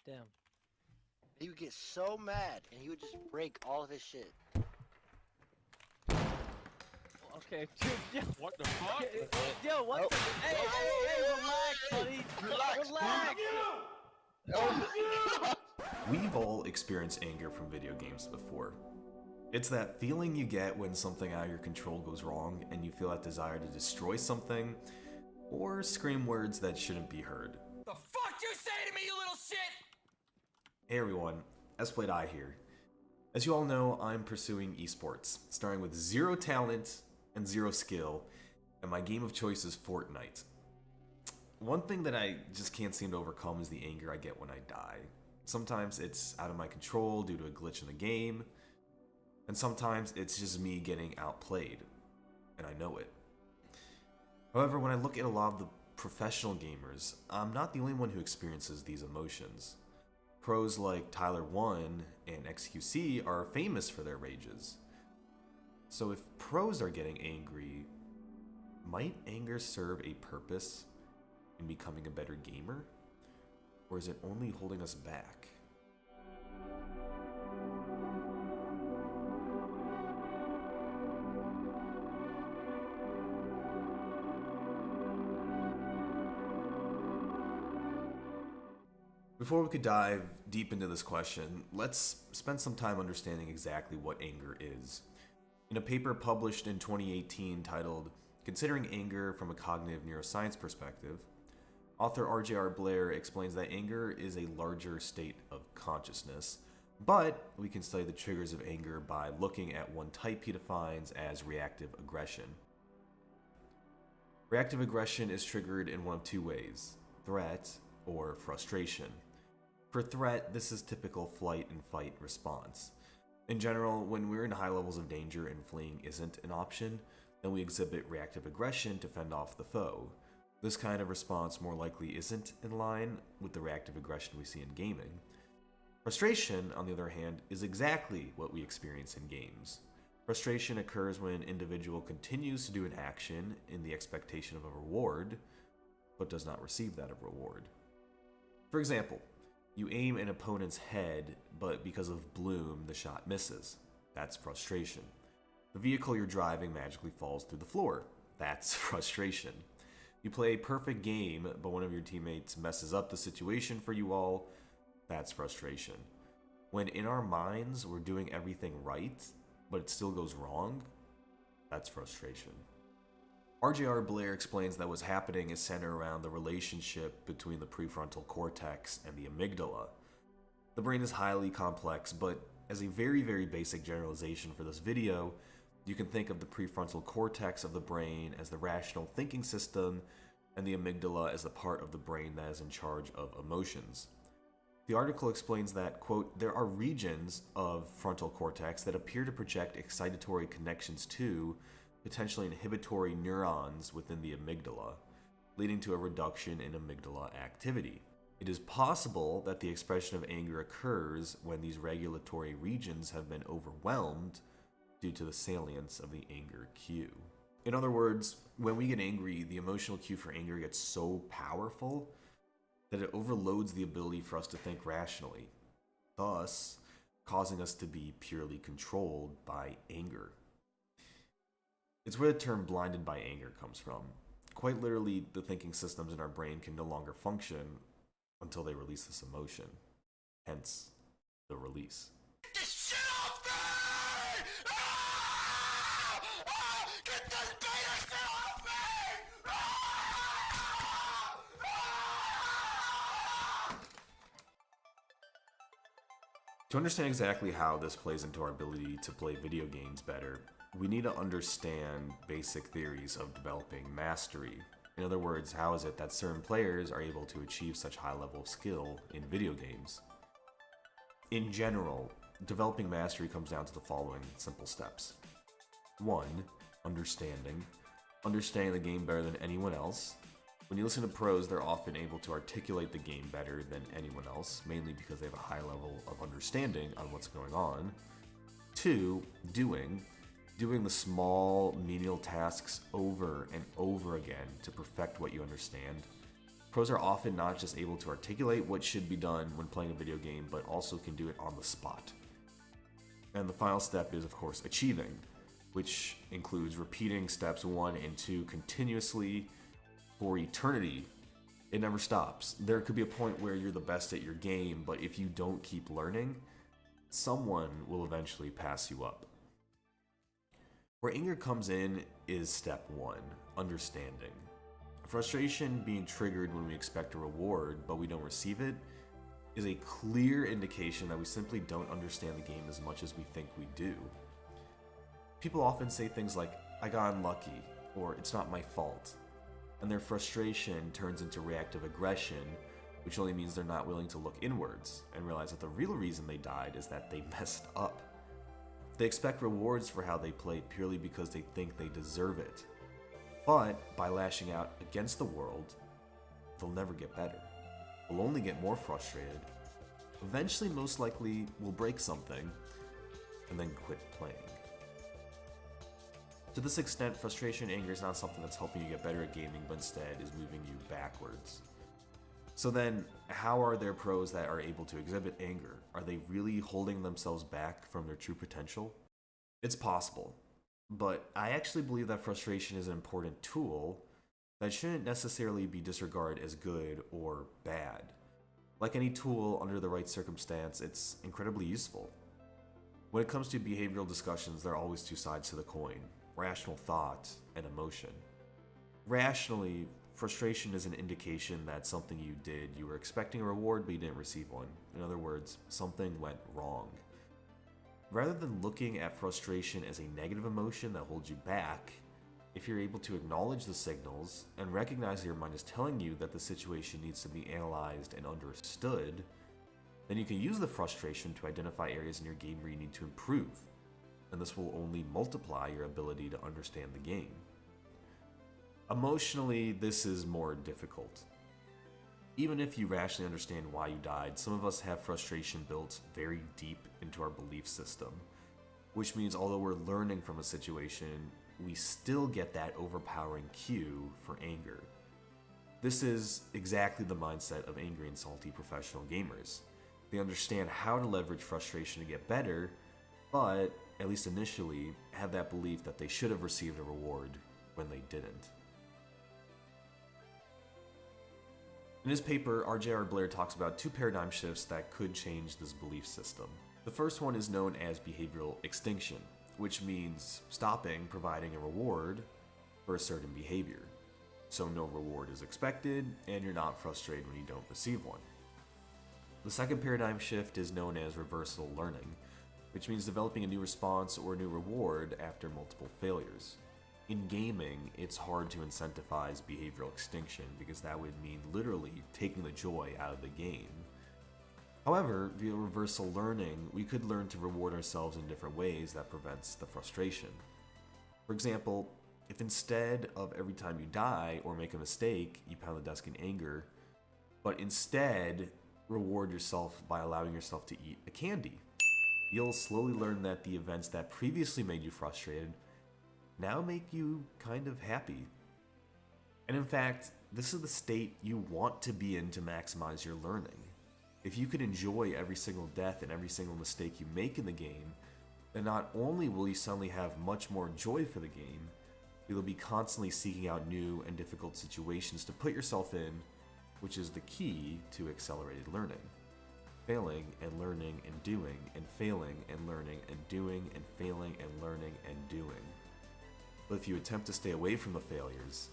Damn. He would get so mad, and he would just break all of his shit. Okay, dude, yo, What the fuck? yo, what Oh. the? Hey, relax, buddy. Relax. Relax. Oh. We've all experienced anger from video games before. It's that feeling you get when something out of your control goes wrong and you feel that desire to destroy something or scream words that shouldn't be heard. The fuck you say to me, you little shit? Hey everyone, sbladei here. As you all know, I'm pursuing esports, starting with zero talent and zero skill, and my game of choice is Fortnite. One thing that I just can't seem to overcome is the anger I get when I die. Sometimes it's out of my control due to a glitch in the game, and sometimes it's just me getting outplayed, and I know it. However, when I look at a lot of the professional gamers, I'm not the only one who experiences these emotions. Pros like Tyler1 and XQC are famous for their rages. So if pros are getting angry, might anger serve a purpose in becoming a better gamer? Or is it only holding us back? Before we could dive deep into this question, let's spend some time understanding exactly what anger is. In a paper published in 2018 titled Considering Anger from a Cognitive Neuroscience Perspective, author R.J.R. Blair explains that anger is a larger state of consciousness, but we can study the triggers of anger by looking at one type he defines as reactive aggression. Reactive aggression is triggered in one of two ways: threat or frustration. For threat, this is typical flight and fight response. In general, when we're in high levels of danger and fleeing isn't an option, then we exhibit reactive aggression to fend off the foe. This kind of response more likely isn't in line with the reactive aggression we see in gaming. Frustration, on the other hand, is exactly what we experience in games. Frustration occurs when an individual continues to do an action in the expectation of a reward, but does not receive that reward. For example, you aim an opponent's head, but because of bloom, the shot misses. That's frustration. The vehicle you're driving magically falls through the floor. That's frustration. You play a perfect game, but one of your teammates messes up the situation for you all. That's frustration. When in our minds we're doing everything right, but it still goes wrong, that's frustration. R.J.R. Blair explains that what's happening is centered around the relationship between the prefrontal cortex and the amygdala. The brain is highly complex, but as a very, very basic generalization for this video, you can think of the prefrontal cortex of the brain as the rational thinking system and the amygdala as the part of the brain that is in charge of emotions. The article explains that, quote, there are regions of frontal cortex that appear to project excitatory connections to potentially inhibitory neurons within the amygdala, leading to a reduction in amygdala activity. It is possible that the expression of anger occurs when these regulatory regions have been overwhelmed due to the salience of the anger cue. In other words, when we get angry, the emotional cue for anger gets so powerful that it overloads the ability for us to think rationally, thus causing us to be purely controlled by anger. It's where the term blinded by anger comes from. Quite literally, the thinking systems in our brain can no longer function until they release this emotion. Hence, the release. Get this shit off me! Ah! Ah! Get this beta shit off me! Ah! Ah! To understand exactly how this plays into our ability to play video games better, we need to understand basic theories of developing mastery. In other words, how is it that certain players are able to achieve such high level of skill in video games? In general, developing mastery comes down to the following simple steps. 1. Understanding. Understanding the game better than anyone else. When you listen to pros, they're often able to articulate the game better than anyone else, mainly because they have a high level of understanding on what's going on. 2. Doing the small, menial tasks over and over again to perfect what you understand. Pros are often not just able to articulate what should be done when playing a video game, but also can do it on the spot. And the final step is, of course, achieving, which includes repeating steps 1 and 2 continuously for eternity. It never stops. There could be a point where you're the best at your game, but if you don't keep learning, someone will eventually pass you up. Where anger comes in is step 1, understanding. Frustration being triggered when we expect a reward, but we don't receive it, is a clear indication that we simply don't understand the game as much as we think we do. People often say things like, "I got unlucky," or "it's not my fault," and their frustration turns into reactive aggression, which only means they're not willing to look inwards and realize that the real reason they died is that they messed up. They expect rewards for how they play purely because they think they deserve it. But by lashing out against the world, they'll never get better. They'll only get more frustrated. Eventually, most likely, will break something and then quit playing. To this extent, frustration and anger is not something that's helping you get better at gaming, but instead is moving you backwards. So then, how are there pros that are able to exhibit anger? Are they really holding themselves back from their true potential? It's possible, but I actually believe that frustration is an important tool that shouldn't necessarily be disregarded as good or bad. Like any tool under the right circumstance, it's incredibly useful. When it comes to behavioral discussions, there are always two sides to the coin: rational thought and emotion. Rationally, frustration is an indication that something you did, you were expecting a reward but you didn't receive one. In other words, something went wrong. Rather than looking at frustration as a negative emotion that holds you back, if you're able to acknowledge the signals and recognize that your mind is telling you that the situation needs to be analyzed and understood, then you can use the frustration to identify areas in your game where you need to improve, and this will only multiply your ability to understand the game. Emotionally, this is more difficult. Even if you rationally understand why you died, some of us have frustration built very deep into our belief system, which means although we're learning from a situation, we still get that overpowering cue for anger. This is exactly the mindset of angry and salty professional gamers. They understand how to leverage frustration to get better, but, at least initially, have that belief that they should have received a reward when they didn't. In his paper, R.J.R. Blair talks about two paradigm shifts that could change this belief system. The first one is known as behavioral extinction, which means stopping providing a reward for a certain behavior. So no reward is expected, and you're not frustrated when you don't receive one. The second paradigm shift is known as reversal learning, which means developing a new response or a new reward after multiple failures. In gaming, it's hard to incentivize behavioral extinction because that would mean literally taking the joy out of the game. However, via reversal learning, we could learn to reward ourselves in different ways that prevents the frustration. For example, if instead of every time you die or make a mistake, you pound the desk in anger, but instead reward yourself by allowing yourself to eat a candy, you'll slowly learn that the events that previously made you frustrated now make you kind of happy. And in fact, this is the state you want to be in to maximize your learning. If you could enjoy every single death and every single mistake you make in the game, then not only will you suddenly have much more joy for the game, you'll be constantly seeking out new and difficult situations to put yourself in, which is the key to accelerated learning. Failing and learning and doing, and failing and learning and doing, and failing and learning and doing. But if you attempt to stay away from the failures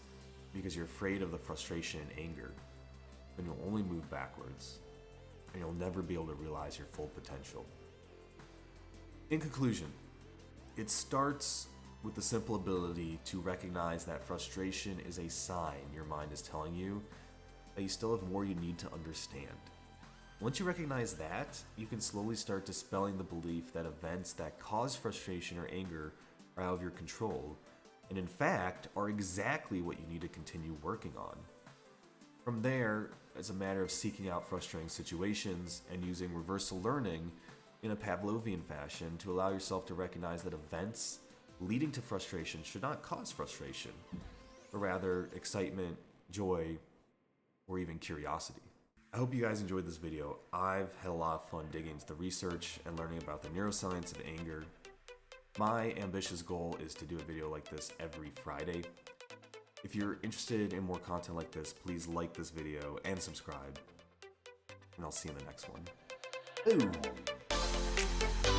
because you're afraid of the frustration and anger, then you'll only move backwards, and you'll never be able to realize your full potential. In conclusion, it starts with the simple ability to recognize that frustration is a sign your mind is telling you that you still have more you need to understand. Once you recognize that, you can slowly start dispelling the belief that events that cause frustration or anger are out of your control, and in fact are exactly what you need to continue working on. From there, it's a matter of seeking out frustrating situations and using reversal learning in a Pavlovian fashion to allow yourself to recognize that events leading to frustration should not cause frustration, but rather excitement, joy, or even curiosity. I hope you guys enjoyed this video. I've had a lot of fun digging into the research and learning about the neuroscience of anger. My ambitious goal is to do a video like this every Friday. If you're interested in more content like this, please like this video and subscribe. And I'll see you in the next one. Ooh.